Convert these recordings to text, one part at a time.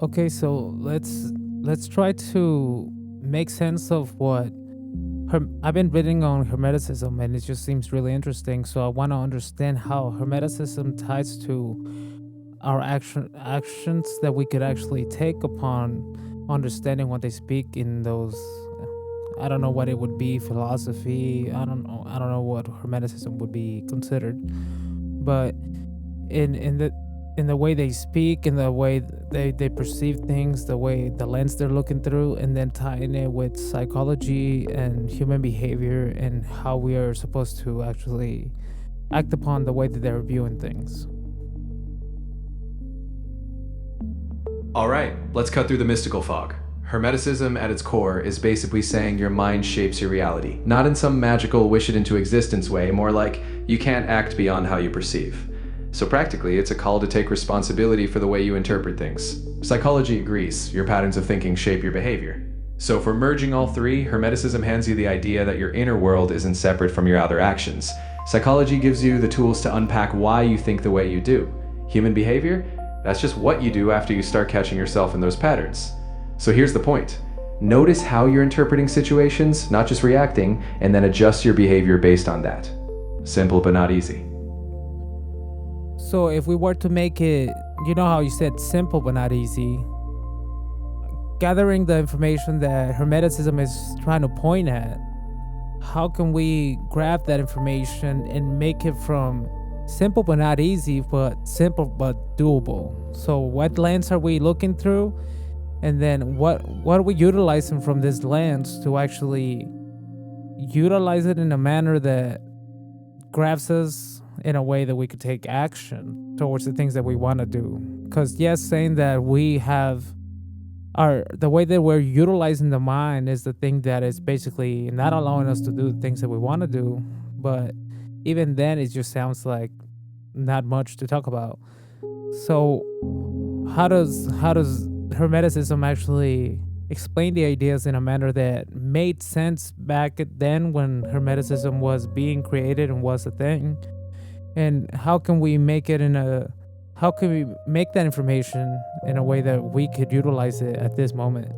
Okay, so let's try to make sense of what I've been reading on Hermeticism, and it just seems really interesting. So I want to understand how Hermeticism ties to our actions that we could actually take upon understanding what they speak in those. I don't know what it would be, philosophy. I don't know what Hermeticism would be considered, but in the way they speak, in the way they perceive things, the way the lens they're looking through, and then tying it with psychology and human behavior and how we are supposed to actually act upon the way that they're viewing things. All right, let's cut through the mystical fog. Hermeticism at its core is basically saying your mind shapes your reality, not in some magical wish it into existence way, more like you can't act beyond how you perceive. So practically, it's a call to take responsibility for the way you interpret things. Psychology agrees, your patterns of thinking shape your behavior. So for merging all three, Hermeticism hands you the idea that your inner world isn't separate from your outer actions. Psychology gives you the tools to unpack why you think the way you do. Human behavior? That's just what you do after you start catching yourself in those patterns. So here's the point. Notice how you're interpreting situations, not just reacting, and then adjust your behavior based on that. Simple but not easy. So if we were to make it, you know how you said simple but not easy, gathering the information that Hermeticism is trying to point at, how can we grab that information and make it from simple but not easy, but simple but doable? So what lens are we looking through? And then what are we utilizing from this lens to actually utilize it in a manner that grabs us in a way that we could take action towards the things that we want to do? Because yes, saying that we have the way that we're utilizing the mind is the thing that is basically not allowing us to do the things that we want to do. But even then, it just sounds like not much to talk about. So how does Hermeticism actually explain the ideas in a manner that made sense back then when Hermeticism was being created and was a thing? And how can we make that information in a way that we could utilize it at this moment?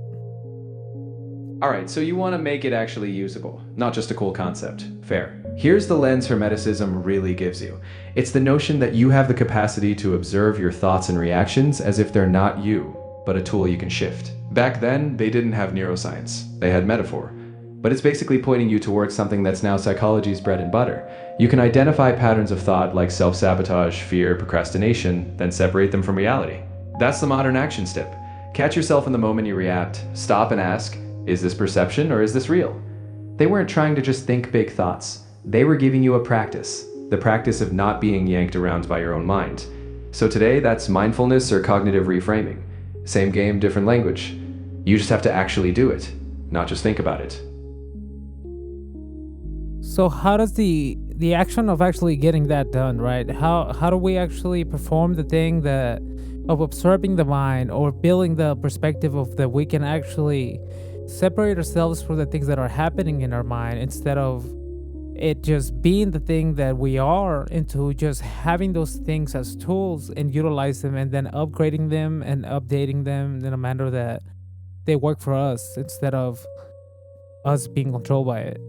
Alright, so you want to make it actually usable, not just a cool concept. Fair. Here's the lens Hermeticism really gives you. It's the notion that you have the capacity to observe your thoughts and reactions as if they're not you, but a tool you can shift. Back then, they didn't have neuroscience. They had metaphor. But it's basically pointing you towards something that's now psychology's bread and butter. You can identify patterns of thought like self-sabotage, fear, procrastination, then separate them from reality. That's the modern action step. Catch yourself in the moment you react, stop and ask, is this perception or is this real? They weren't trying to just think big thoughts. They were giving you a practice, the practice of not being yanked around by your own mind. So today, that's mindfulness or cognitive reframing. Same game, different language. You just have to actually do it, not just think about it. So how does the action of actually getting that done, right? How do we actually perform the thing that of observing the mind or building the perspective of that we can actually separate ourselves from the things that are happening in our mind instead of it just being the thing that we are, into just having those things as tools and utilize them and then upgrading them and updating them in a manner that they work for us instead of us being controlled by it?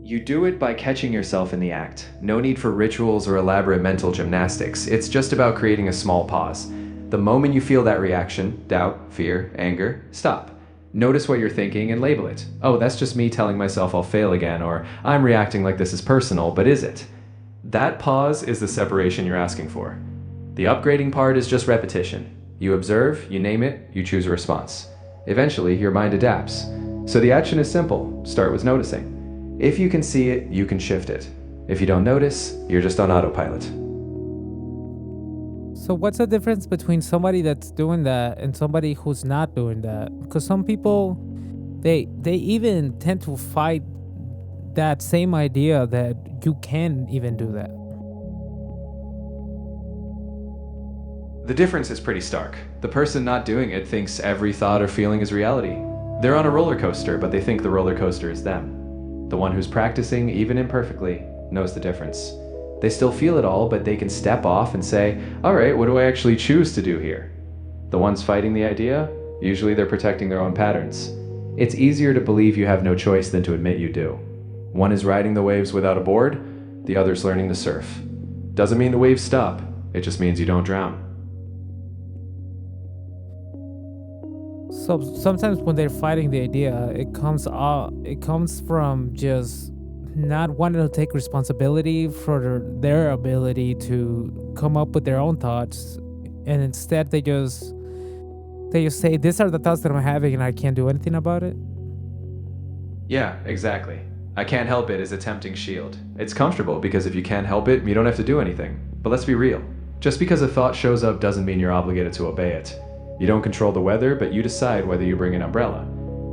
You do it by catching yourself in the act. No need for rituals or elaborate mental gymnastics. It's just about creating a small pause. The moment you feel that reaction, doubt, fear, anger, stop. Notice what you're thinking and label it. Oh, that's just me telling myself I'll fail again, or I'm reacting like this is personal, but is it? That pause is the separation you're asking for. The upgrading part is just repetition. You observe, you name it, you choose a response. Eventually, your mind adapts. So the action is simple. Start with noticing. If you can see it, you can shift it. If you don't notice, you're just on autopilot. So what's the difference between somebody that's doing that and somebody who's not doing that? Because some people, they even tend to fight that same idea that you can even do that. The difference is pretty stark. The person not doing it thinks every thought or feeling is reality. They're on a roller coaster, but they think the roller coaster is them. The one who's practicing, even imperfectly, knows the difference. They still feel it all, but they can step off and say, all right, what do I actually choose to do here? The ones fighting the idea, usually they're protecting their own patterns. It's easier to believe you have no choice than to admit you do. One is riding the waves without a board, the other's learning to surf. Doesn't mean the waves stop, it just means you don't drown. So sometimes when they're fighting the idea, it comes from just not wanting to take responsibility for their ability to come up with their own thoughts, and instead they just say, these are the thoughts that I'm having and I can't do anything about it. Yeah, exactly. I can't help it is a tempting shield. It's comfortable because if you can't help it, you don't have to do anything. But let's be real. Just because a thought shows up doesn't mean you're obligated to obey it. You don't control the weather, but you decide whether you bring an umbrella.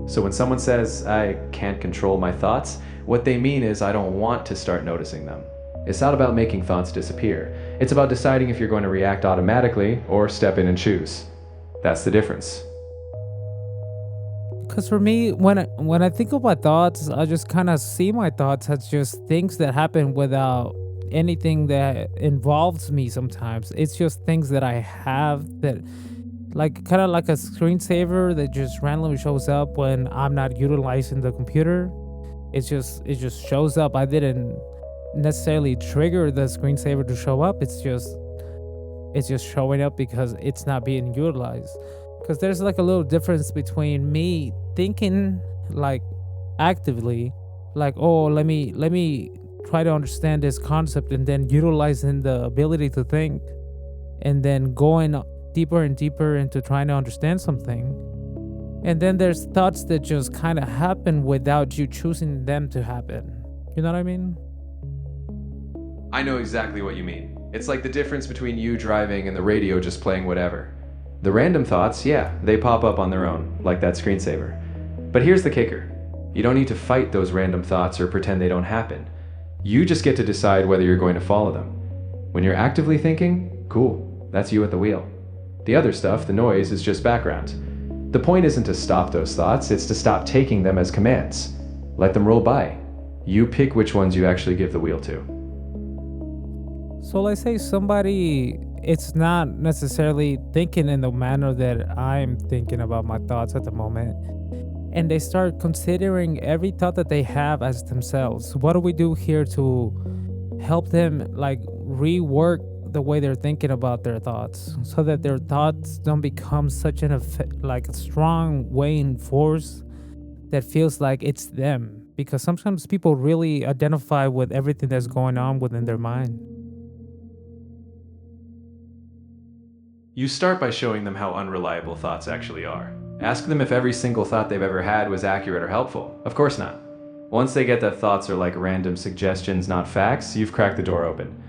So when someone says, I can't control my thoughts, what they mean is I don't want to start noticing them. It's not about making thoughts disappear. It's about deciding if you're going to react automatically or step in and choose. That's the difference. Because for me, when I think of my thoughts, I just kind of see my thoughts as just things that happen without anything that involves me sometimes. It's just things that I have that, like, kind of like a screensaver that just randomly shows up when I'm not utilizing the computer. It just shows up. I didn't necessarily trigger the screensaver to show up. It's just showing up because it's not being utilized. Because there's like a little difference between me thinking like actively, like, oh, let me try to understand this concept, and then utilizing the ability to think, and then going deeper and deeper into trying to understand something. And then there's thoughts that just kind of happen without you choosing them to happen. You know what I mean? I know exactly what you mean. It's like the difference between you driving and the radio just playing whatever. The random thoughts, yeah, they pop up on their own, like that screensaver. But here's the kicker. You don't need to fight those random thoughts or pretend they don't happen. You just get to decide whether you're going to follow them. When you're actively thinking, cool, that's you at the wheel. The other stuff, the noise, is just background. The point isn't to stop those thoughts, it's to stop taking them as commands. Let them roll by. You pick which ones you actually give the wheel to. So let's say somebody, it's not necessarily thinking in the manner that I'm thinking about my thoughts at the moment, and they start considering every thought that they have as themselves. What do we do here to help them like rework the way they're thinking about their thoughts, so that their thoughts don't become such a strong weighing force that feels like it's them? Because sometimes people really identify with everything that's going on within their mind. You start by showing them how unreliable thoughts actually are. Ask them if every single thought they've ever had was accurate or helpful. Of course not. Once they get that thoughts are like random suggestions, not facts, you've cracked the door open.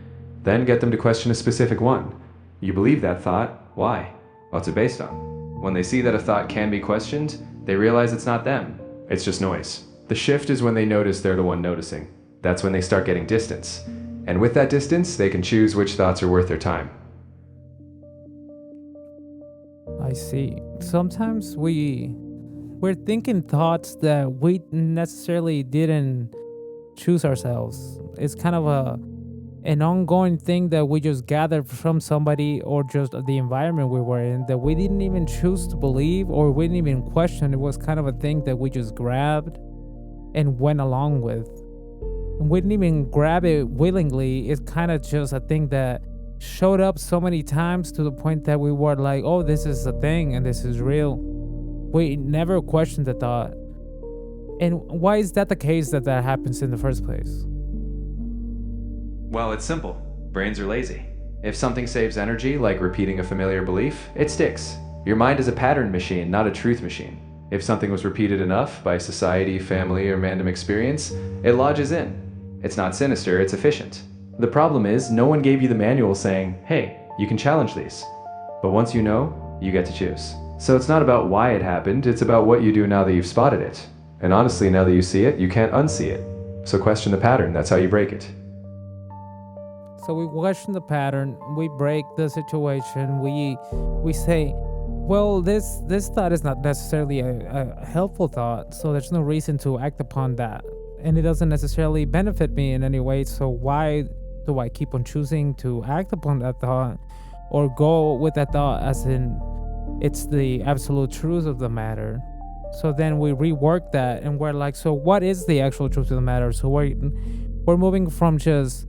Then get them to question a specific one. You believe that thought, why? What's it based on? When they see that a thought can be questioned, they realize it's not them. It's just noise. The shift is when they notice they're the one noticing. That's when they start getting distance. And with that distance, they can choose which thoughts are worth their time. I see. Sometimes we're thinking thoughts that we necessarily didn't choose ourselves. It's kind of an ongoing thing that we just gathered from somebody or just the environment we were in, that we didn't even choose to believe or we didn't even question. It was kind of a thing that we just grabbed and went along with. And we didn't even grab it willingly. It's kind of just a thing that showed up so many times to the point that we were like, oh, this is a thing and this is real. We never questioned the thought. And why is that the case that happens in the first place? Well, it's simple. Brains are lazy. If something saves energy, like repeating a familiar belief, it sticks. Your mind is a pattern machine, not a truth machine. If something was repeated enough by society, family, or random experience, it lodges in. It's not sinister, it's efficient. The problem is, no one gave you the manual saying, hey, you can challenge these. But once you know, you get to choose. So it's not about why it happened, it's about what you do now that you've spotted it. And honestly, now that you see it, you can't unsee it. So question the pattern, that's how you break it. So we question the pattern, we break the situation, we say, well, this thought is not necessarily a helpful thought, so there's no reason to act upon that. And it doesn't necessarily benefit me in any way, so why do I keep on choosing to act upon that thought or go with that thought as in it's the absolute truth of the matter? So then we rework that and we're like, so what is the actual truth of the matter? So we're moving from just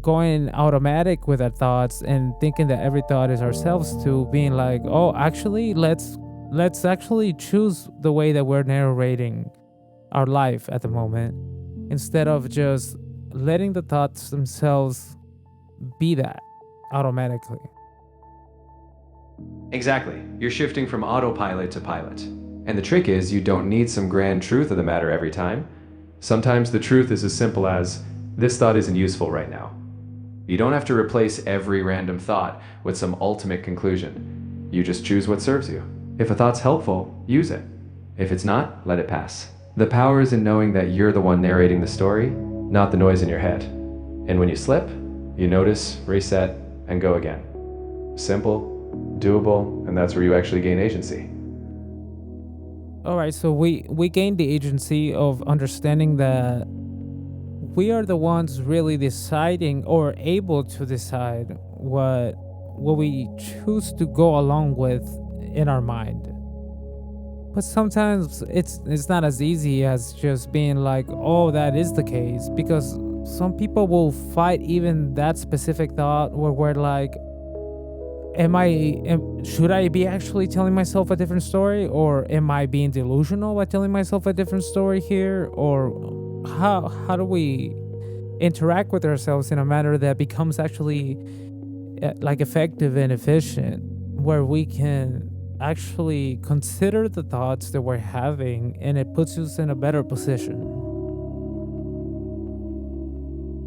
going automatic with our thoughts and thinking that every thought is ourselves to being like, oh, actually let's actually choose the way that we're narrating our life at the moment instead of just letting the thoughts themselves be that automatically. Exactly. You're shifting from autopilot to pilot. And the trick is, you don't need some grand truth of the matter every time. Sometimes the truth is as simple as, this thought isn't useful right now. You don't have to replace every random thought with some ultimate conclusion. You just choose what serves you. If a thought's helpful, use it. If it's not, let it pass. The power is in knowing that you're the one narrating the story, not the noise in your head. And when you slip, you notice, reset, and go again. Simple, doable, and that's where you actually gain agency. All right, so we gain the agency of understanding that we are the ones really deciding or able to decide what we choose to go along with in our mind. But sometimes it's not as easy as just being like, oh, that is the case, because some people will fight even that specific thought where we're like, should I be actually telling myself a different story, or am I being delusional by telling myself a different story here? Or how do we interact with ourselves in a manner that becomes actually like effective and efficient, where we can actually consider the thoughts that we're having and it puts us in a better position?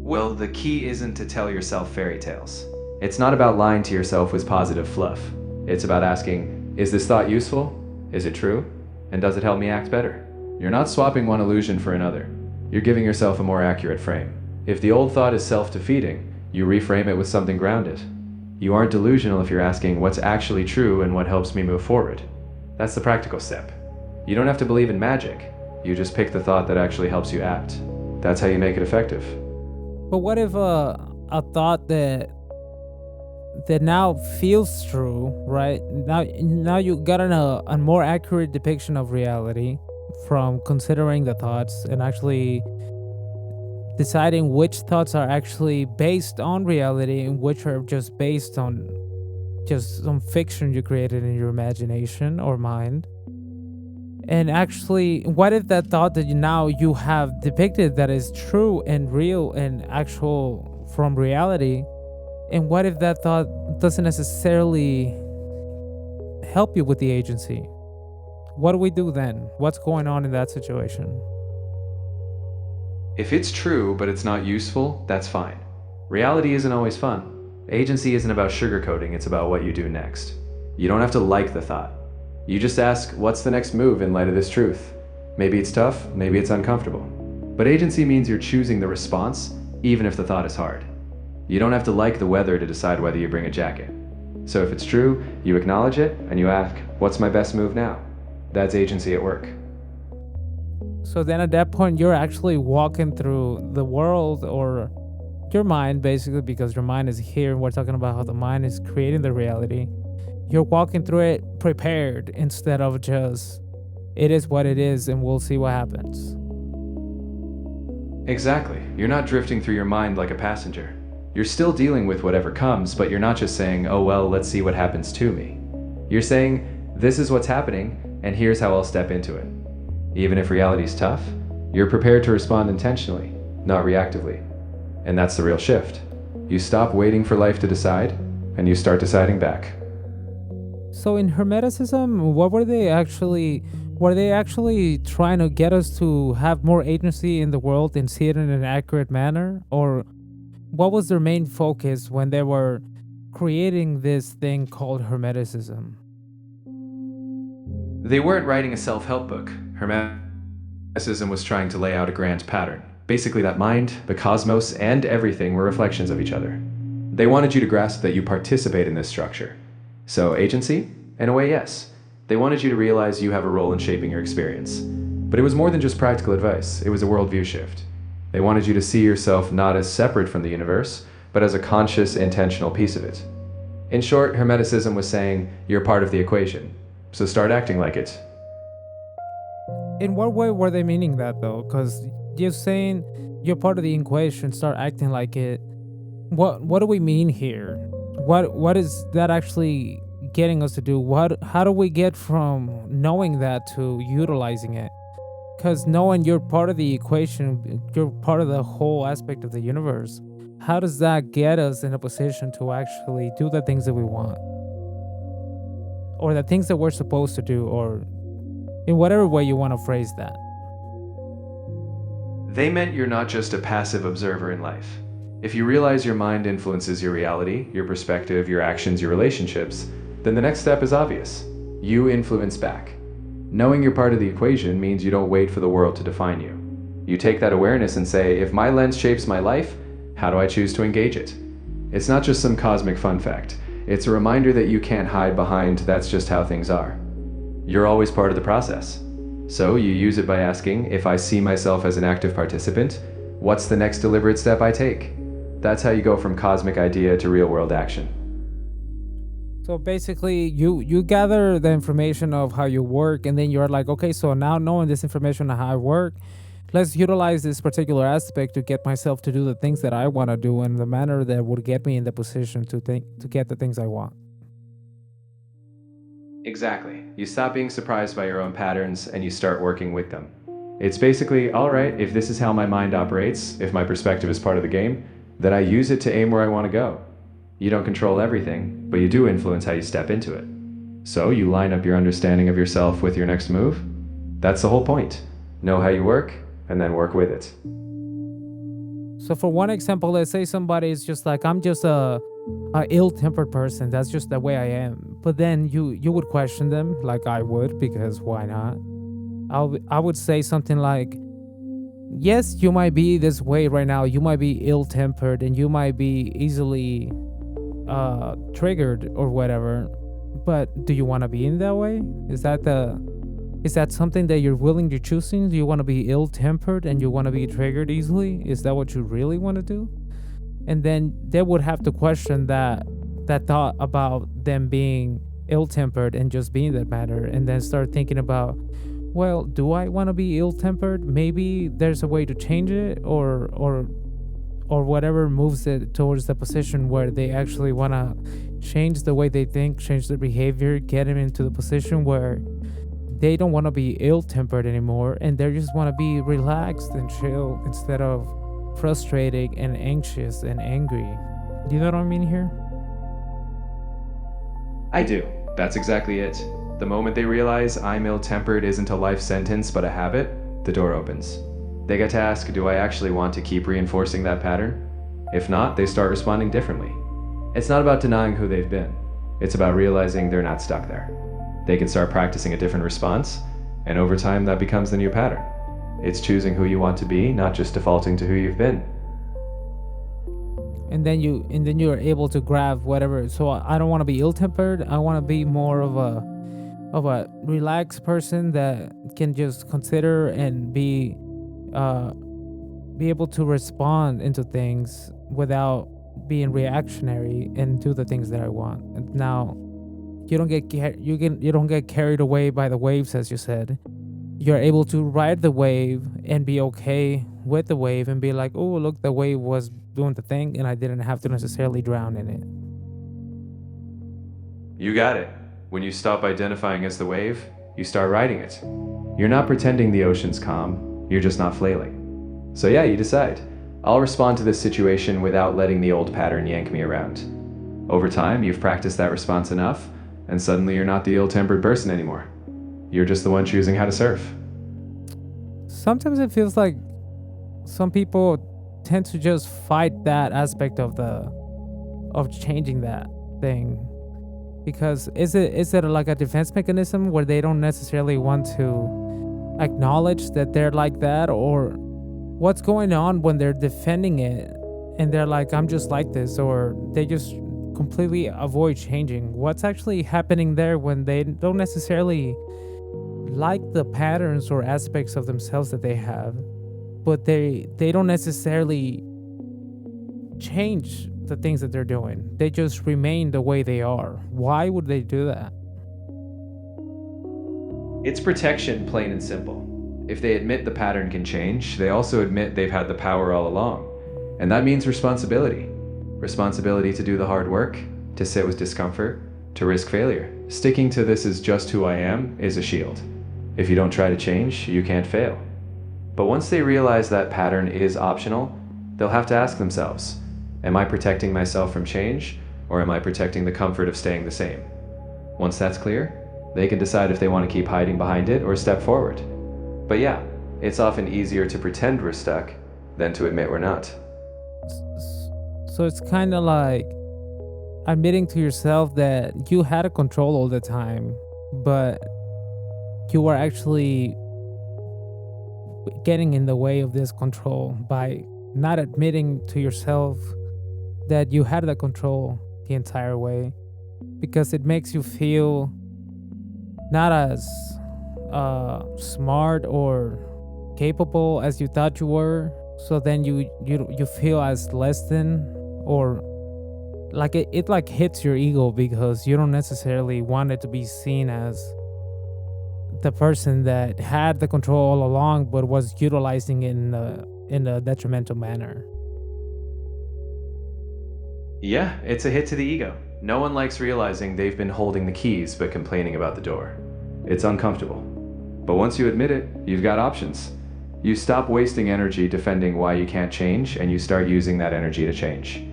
Well, the key isn't to tell yourself fairy tales. It's not about lying to yourself with positive fluff. It's about asking, is this thought useful? Is it true? And does it help me act better? You're not swapping one illusion for another. You're giving yourself a more accurate frame. If the old thought is self-defeating, you reframe it with something grounded. You aren't delusional if you're asking what's actually true and what helps me move forward. That's the practical step. You don't have to believe in magic. You just pick the thought that actually helps you act. That's how you make it effective. But what if a thought that now feels true, right? Now you got a more accurate depiction of reality from considering the thoughts and actually deciding which thoughts are actually based on reality and which are just based on just some fiction you created in your imagination or mind. And actually, what if that thought that now you have depicted that is true and real and actual from reality, and what if that thought doesn't necessarily help you with the agency? What do we do then? What's going on in that situation? If it's true, but it's not useful, that's fine. Reality isn't always fun. Agency isn't about sugarcoating, it's about what you do next. You don't have to like the thought. You just ask, what's the next move in light of this truth? Maybe it's tough, maybe it's uncomfortable. But agency means you're choosing the response, even if the thought is hard. You don't have to like the weather to decide whether you bring a jacket. So if it's true, you acknowledge it and you ask, what's my best move now? That's agency at work. So then at that point, you're actually walking through the world or your mind, basically, because your mind is here and we're talking about how the mind is creating the reality. You're walking through it prepared instead of just, it is what it is and we'll see what happens. Exactly. You're not drifting through your mind like a passenger. You're still dealing with whatever comes, but you're not just saying, oh well, let's see what happens to me. You're saying, this is what's happening, and here's how I'll step into it. Even if reality's tough, you're prepared to respond intentionally, not reactively. And that's the real shift. You stop waiting for life to decide, and you start deciding back. So in Hermeticism, what were they actually trying to get us to have more agency in the world and see it in an accurate manner? Or what was their main focus when they were creating this thing called Hermeticism? They weren't writing a self-help book. Hermeticism was trying to lay out a grand pattern. Basically that mind, the cosmos, and everything were reflections of each other. They wanted you to grasp that you participate in this structure. So agency? In a way, yes. They wanted you to realize you have a role in shaping your experience. But it was more than just practical advice. It was a worldview shift. They wanted you to see yourself not as separate from the universe, but as a conscious, intentional piece of it. In short, Hermeticism was saying, you're part of the equation, so start acting like it. In what way were they meaning that though? Because you're saying you're part of the equation, start acting like it. What do we mean here? What is that actually getting us to do? How do we get from knowing that to utilizing it? Because knowing you're part of the equation, you're part of the whole aspect of the universe. How does that get us in a position to actually do the things that we want? Or the things that we're supposed to do, or in whatever way you want to phrase that. They meant you're not just a passive observer in life. If you realize your mind influences your reality, your perspective, your actions, your relationships, then the next step is obvious. You influence back. Knowing you're part of the equation means you don't wait for the world to define you. You take that awareness and say, if my lens shapes my life, how do I choose to engage it? It's not just some cosmic fun fact. It's a reminder that you can't hide behind that's just how things are. You're always part of the process. So you use it by asking, if I see myself as an active participant, what's the next deliberate step I take? That's how you go from cosmic idea to real world action. So basically, you gather the information of how you work, and then you're like, okay, so now knowing this information on how I work, let's utilize this particular aspect to get myself to do the things that I want to do in the manner that would get me in the position to get the things I want. Exactly. You stop being surprised by your own patterns and you start working with them. It's basically, all right, if this is how my mind operates, if my perspective is part of the game, then I use it to aim where I want to go. You don't control everything, but you do influence how you step into it. So you line up your understanding of yourself with your next move. That's the whole point. Know how you work, and then work with it. So for one example, let's say somebody is just like, I'm just a ill-tempered person. That's just the way I am. But then you would question them, like I would, because why not? I would say something like, yes, you might be this way right now. You might be ill-tempered and you might be easily triggered or whatever. But do you want to be in that way? Is that something that you're willing to choosing? Do you want to be ill-tempered and you want to be triggered easily? Is that what you really want to do? And then they would have to question that thought about them being ill-tempered and just being that matter, and then start thinking about, well, do I want to be ill-tempered? Maybe there's a way to change it, or whatever moves it towards the position where they actually want to change the way they think, change their behavior, get them into the position where they don't want to be ill-tempered anymore, and they just want to be relaxed and chill instead of frustrated and anxious and angry. Do you know what I mean here? I do. That's exactly it. The moment they realize I'm ill-tempered isn't a life sentence but a habit, the door opens. They get to ask, do I actually want to keep reinforcing that pattern? If not, they start responding differently. It's not about denying who they've been. It's about realizing they're not stuck there. They can start practicing a different response, and over time that becomes the new pattern. It's choosing who you want to be, not just defaulting to who you've been. And then you're able to grab whatever. So I don't want to be ill-tempered. I want to be more of a relaxed person that can just consider and be able to respond into things without being reactionary and do the things that I want. And now you don't get carried away by the waves, as you said. You're able to ride the wave and be okay with the wave and be like, oh, look, the wave was doing the thing and I didn't have to necessarily drown in it. You got it. When you stop identifying as the wave, you start riding it. You're not pretending the ocean's calm, you're just not flailing. So yeah, you decide. I'll respond to this situation without letting the old pattern yank me around. Over time, you've practiced that response enough, and suddenly you're not the ill-tempered person anymore. You're just the one choosing how to surf. Sometimes it feels like some people tend to just fight that aspect of changing that thing. Because is it like a defense mechanism where they don't necessarily want to acknowledge that they're like that, or what's going on when they're defending it and they're like, I'm just like this, or they just completely avoid changing? What's actually happening there when they don't necessarily like the patterns or aspects of themselves that they have? but they don't necessarily change the things that they're doing. They just remain the way they are. Why would they do that? It's protection, plain and simple. If they admit the pattern can change, they also admit they've had the power all along. And that means responsibility. Responsibility to do the hard work, to sit with discomfort, to risk failure. Sticking to this is just who I am is a shield. If you don't try to change, you can't fail. But once they realize that pattern is optional, they'll have to ask themselves, am I protecting myself from change, or am I protecting the comfort of staying the same? Once that's clear, they can decide if they want to keep hiding behind it or step forward. But yeah, it's often easier to pretend we're stuck than to admit we're not. So it's kind of like admitting to yourself that you had a control all the time, but you were actually getting in the way of this control by not admitting to yourself that you had the control the entire way, because it makes you feel not as smart or capable as you thought you were. So then you feel as less than, or like it like hits your ego because you don't necessarily want it to be seen as the person that had the control all along but was utilizing it in a detrimental manner. Yeah, it's a hit to the ego. No one likes realizing they've been holding the keys but complaining about the door. It's uncomfortable. But once you admit it, you've got options. You stop wasting energy defending why you can't change, and you start using that energy to change.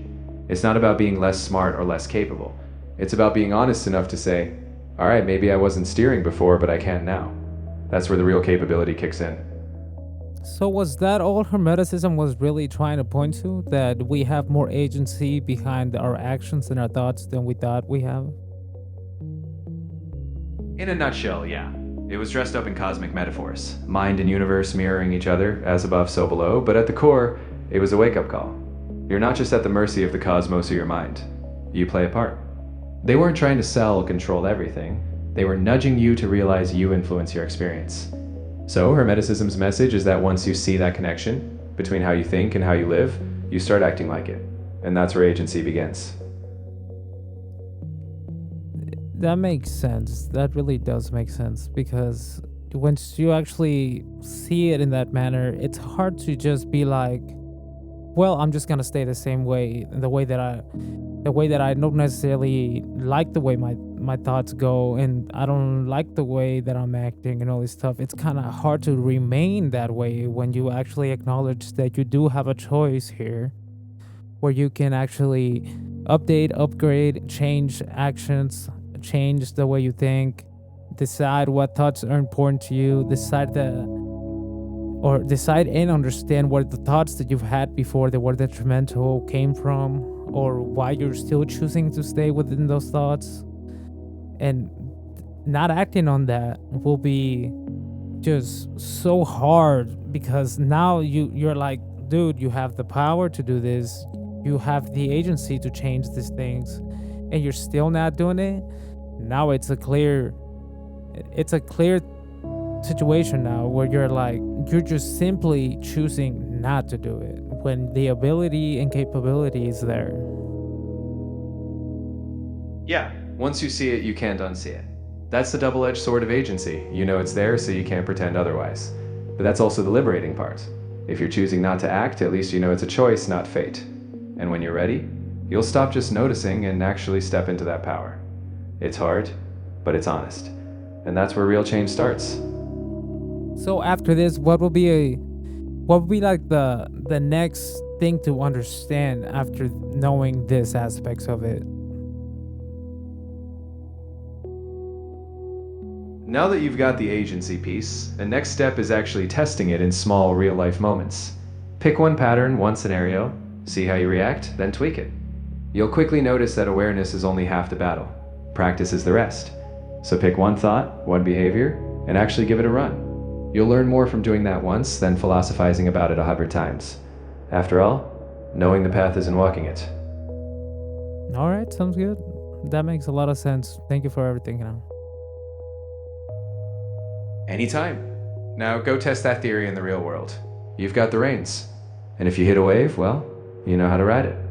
It's not about being less smart or less capable. It's about being honest enough to say, all right, maybe I wasn't steering before, but I can now. That's where the real capability kicks in. So was that all Hermeticism was really trying to point to? That we have more agency behind our actions and our thoughts than we thought we have? In a nutshell, yeah. It was dressed up in cosmic metaphors, mind and universe mirroring each other, as above, so below, but at the core, it was a wake-up call. You're not just at the mercy of the cosmos or your mind. You play a part. They weren't trying to sell or control everything. They were nudging you to realize you influence your experience. So, Hermeticism's message is that once you see that connection between how you think and how you live, you start acting like it. And that's where agency begins. That makes sense. That really does make sense, because once you actually see it in that manner, it's hard to just be like, well, I'm just gonna stay the same way, the way that I don't necessarily like the way my thoughts go, and I don't like the way that I'm acting and all this stuff. It's kind of hard to remain that way when you actually acknowledge that you do have a choice here, where you can actually update, upgrade, change actions, change the way you think, decide what thoughts are important to you, decide and understand where the thoughts that you've had before that were detrimental came from, or why you're still choosing to stay within those thoughts. And not acting on that will be just so hard, because now you're like, dude, you have the power to do this, you have the agency to change these things, and you're still not doing it. Now it's a clear situation now where you're just simply choosing not to do it when the ability and capability is there. Yeah, once you see it, you can't unsee it. That's the double-edged sword of agency. You know it's there, so you can't pretend otherwise. But that's also the liberating part. If you're choosing not to act, at least you know it's a choice, not fate. And when you're ready, you'll stop just noticing and actually step into that power. It's hard, but it's honest. And that's where real change starts. So after this, what will be like the next thing to understand after knowing these aspects of it? Now that you've got the agency piece, the next step is actually testing it in small real-life moments. Pick one pattern, one scenario, see how you react, then tweak it. You'll quickly notice that awareness is only half the battle. Practice is the rest. So pick one thought, one behavior, and actually give it a run. You'll learn more from doing that once than philosophizing about it 100 times. After all, knowing the path isn't walking it. All right, sounds good. That makes a lot of sense. Thank you for everything. Anytime. Now go test that theory in the real world. you've got the reins. And if you hit a wave, well, you know how to ride it.